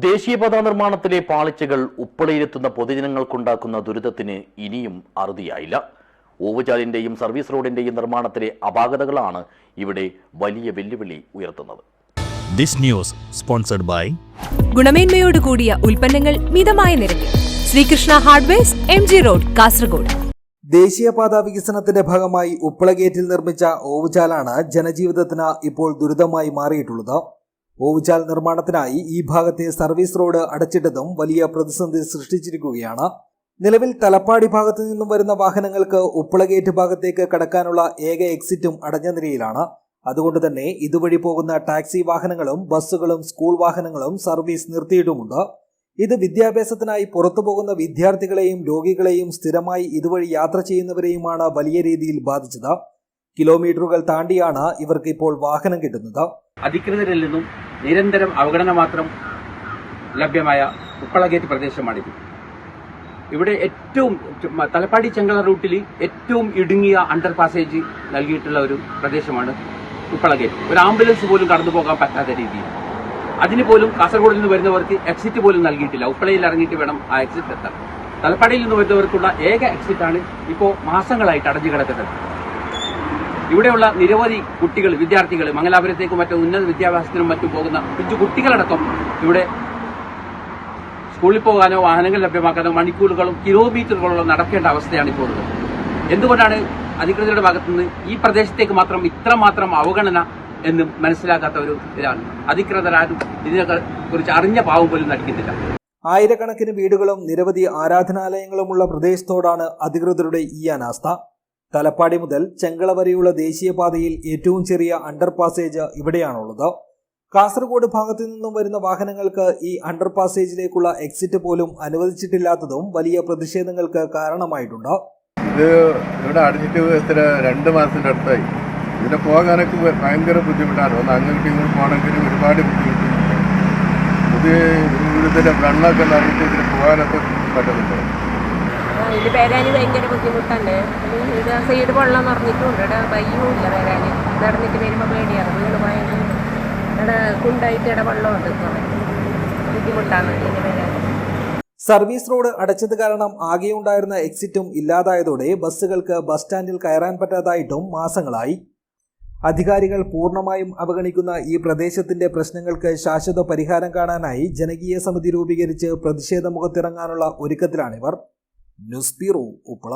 ദേശീയപാതാ നിർമ്മാണത്തിലെ പാളിച്ചകൾ ഉപ്പളയിലെത്തുന്ന പൊതുജനങ്ങൾക്കുണ്ടാക്കുന്ന ദുരിതത്തിന് ഇനിയും അറുതിയായില്ല. ഓവുചാലിന്റെയും സർവീസ് റോഡിന്റെയും നിർമ്മാണത്തിലെ അപാകതകളാണ് ഇവിടെ വലിയ വെല്ലുവിളി ഉയർത്തുന്നത്. ദിസ് ന്യൂസ് സ്പോൺസർഡ് ബൈ ഗുണമേന്മയോട് കൂടിയ ഉൽപ്പന്നങ്ങൾ മിതമായ നിരക്കിൽ Srikrishna hardwares MG road Kasaragod. ദേശീയപാതാ വികസനത്തിന്റെ ഭാഗമായി ഉപ്പള ഗേറ്റിൽ നിർമ്മിച്ച ഓവുചാലാണ് ജനജീവിതത്തിന് ഇപ്പോൾ ദുരിതമായി മാറിയിട്ടുള്ളത്. ഓവുചാൽ നിർമ്മാണത്തിനായി ഈ ഭാഗത്തെ സർവീസ് റോഡ് അടച്ചിട്ടതും വലിയ പ്രതിസന്ധി സൃഷ്ടിച്ചിരിക്കുകയാണ്. നിലവിൽ തലപ്പാടി ഭാഗത്തു നിന്നും വരുന്ന വാഹനങ്ങൾക്ക് ഉപ്പള ഗേറ്റ് ഭാഗത്തേക്ക് കടക്കാനുള്ള ഏക എക്സിറ്റും അടഞ്ഞ നിലയിലാണ്. അതുകൊണ്ട് തന്നെ ഇതുവഴി പോകുന്ന ടാക്സി വാഹനങ്ങളും ബസ്സുകളും സ്കൂൾ വാഹനങ്ങളും സർവീസ് നിർത്തിയിട്ടുമുണ്ട്. ഇത് വിദ്യാഭ്യാസത്തിനായി പുറത്തു പോകുന്ന വിദ്യാർത്ഥികളെയും രോഗികളെയും സ്ഥിരമായി ഇതുവഴി യാത്ര ചെയ്യുന്നവരെയുമാണ് വലിയ രീതിയിൽ ബാധിച്ചത്. കിലോമീറ്ററുകൾ താണ്ടിയാണ് ഇവർക്ക് ഇപ്പോൾ വാഹനം കിട്ടുന്നത്. അധികൃതരിൽ നിന്നും നിരന്തരം അവഗണന മാത്രം ലഭ്യമായ ഉപ്പള ഗേറ്റ് പ്രദേശമാണിത്. ഇവിടെ ഏറ്റവും തലപ്പാടി ചെങ്കള റൂട്ടിൽ ഏറ്റവും ഇടുങ്ങിയ അണ്ടർ പാസേജ് നൽകിയിട്ടുള്ള ഒരു പ്രദേശമാണ് ഉപ്പള ഗേറ്റ്. ഒരു ആംബുലൻസ് പോലും കടന്നു പോകാൻ പറ്റാത്ത രീതിയിൽ. അതിന് പോലും കാസർഗോഡിൽ നിന്ന് വരുന്നവർക്ക് എക്സിറ്റ് പോലും നൽകിയിട്ടില്ല. ഉപ്പളയിൽ ഇറങ്ങിയിട്ട് വേണം ആ എക്സിറ്റ് എത്താൻ. തലപ്പാടിയിൽ നിന്ന് വരുന്നവർക്കുള്ള ഏക എക്സിറ്റാണ് ഇപ്പോൾ മാസങ്ങളായിട്ട് അടഞ്ഞു കിടക്കുന്നത്. ഇവിടെയുള്ള നിരവധി കുട്ടികൾ, വിദ്യാർത്ഥികൾ, മംഗലാപുരത്തേക്കും മറ്റു ഉന്നത വിദ്യാഭ്യാസത്തിനും മറ്റും പോകുന്ന പിഞ്ചു കുട്ടികളടക്കം ഇവിടെ സ്കൂളിൽ പോകാനോ വാഹനങ്ങൾ ലഭ്യമാക്കാനോ മണിക്കൂറുകളും കിലോമീറ്ററുകളോളം നടക്കേണ്ട അവസ്ഥയാണ് ഇപ്പോൾ ഉള്ളത്. എന്തുകൊണ്ടാണ് അധികൃതരുടെ ഭാഗത്തുനിന്ന് ഈ പ്രദേശത്തേക്ക് മാത്രം ഇത്രമാത്രം അവഗണന എന്ന് മനസ്സിലാക്കാത്ത ഒരു ഇതാണ്. അധികൃതരാരും ഇതിനെ കുറിച്ച് അറിഞ്ഞ പാവം പോലും നടിക്കുന്നില്ല. ആയിരക്കണക്കിന് വീടുകളും നിരവധി ആരാധനാലയങ്ങളുമുള്ള പ്രദേശത്തോടാണ് അധികൃതരുടെ ഈ അനാസ്ഥ. തലപ്പാടി മുതൽ ചെങ്കള വരെയുള്ള ദേശീയപാതയിൽ ഏറ്റവും ചെറിയ അണ്ടർ പാസേജ് ഇവിടെയാണുള്ളത്. കാസർഗോഡ് ഭാഗത്തു നിന്നും വരുന്ന വാഹനങ്ങൾക്ക് ഈ അണ്ടർ പാസേജിലേക്കുള്ള എക്സിറ്റ് പോലും അനുവദിച്ചിട്ടില്ലാത്തതും വലിയ പ്രതിഷേധങ്ങൾക്ക് കാരണമായിട്ടുണ്ട്. ഇത് ഇവിടെ അടഞ്ഞിട്ട് 2 മാസത്തിന്റെ അടുത്തായി. ഇതിനെ പോകാനൊക്കെ ഭയങ്കര ബുദ്ധിമുട്ടാണ്. ഒന്ന് അങ്ങോട്ട് ഇങ്ങോട്ട് പോകണമെങ്കിൽ ഒരുപാട് ബുദ്ധിമുട്ടുണ്ട്. ഇതിന്റെ വെള്ളമൊക്കെ നിറഞ്ഞിട്ട് ഇതിന് പോകാനൊക്കെ പറ്റുന്നുണ്ട്. ഇത് വരാൻ ഭയങ്കര ബുദ്ധിമുട്ടുണ്ട്. ഇത് സൈഡ് വെള്ളം നിറഞ്ഞിട്ടുണ്ട്. ഇവിടെ വയ്യുമില്ല വരാൻ. നടന്നിട്ട് വരുമ്പോൾ പേടിയാണ്. വീട് ഭയങ്കര ഇവിടെ കുണ്ടായിട്ട് ഇവിടെ വെള്ളമുണ്ട്. ബുദ്ധിമുട്ടാണ് ഇതിന് വരാൻ. സർവീസ് റോഡ് അടച്ചത് കാരണം ആകെയുണ്ടായിരുന്ന എക്സിറ്റും ഇല്ലാതായതോടെ ബസ്സുകൾക്ക് ബസ് സ്റ്റാൻഡിൽ കയറാൻ പറ്റാതായിട്ടും മാസങ്ങളായി. അധികാരികൾ പൂർണ്ണമായും അവഗണിക്കുന്ന ഈ പ്രദേശത്തിന്റെ പ്രശ്നങ്ങൾക്ക് ശാശ്വത പരിഹാരം കാണാനായി ജനകീയ സമിതി രൂപീകരിച്ച് പ്രതിഷേധ മുഖത്തിറങ്ങാനുള്ള ഒരുക്കത്തിലാണിവർ. News bureau, Uppala.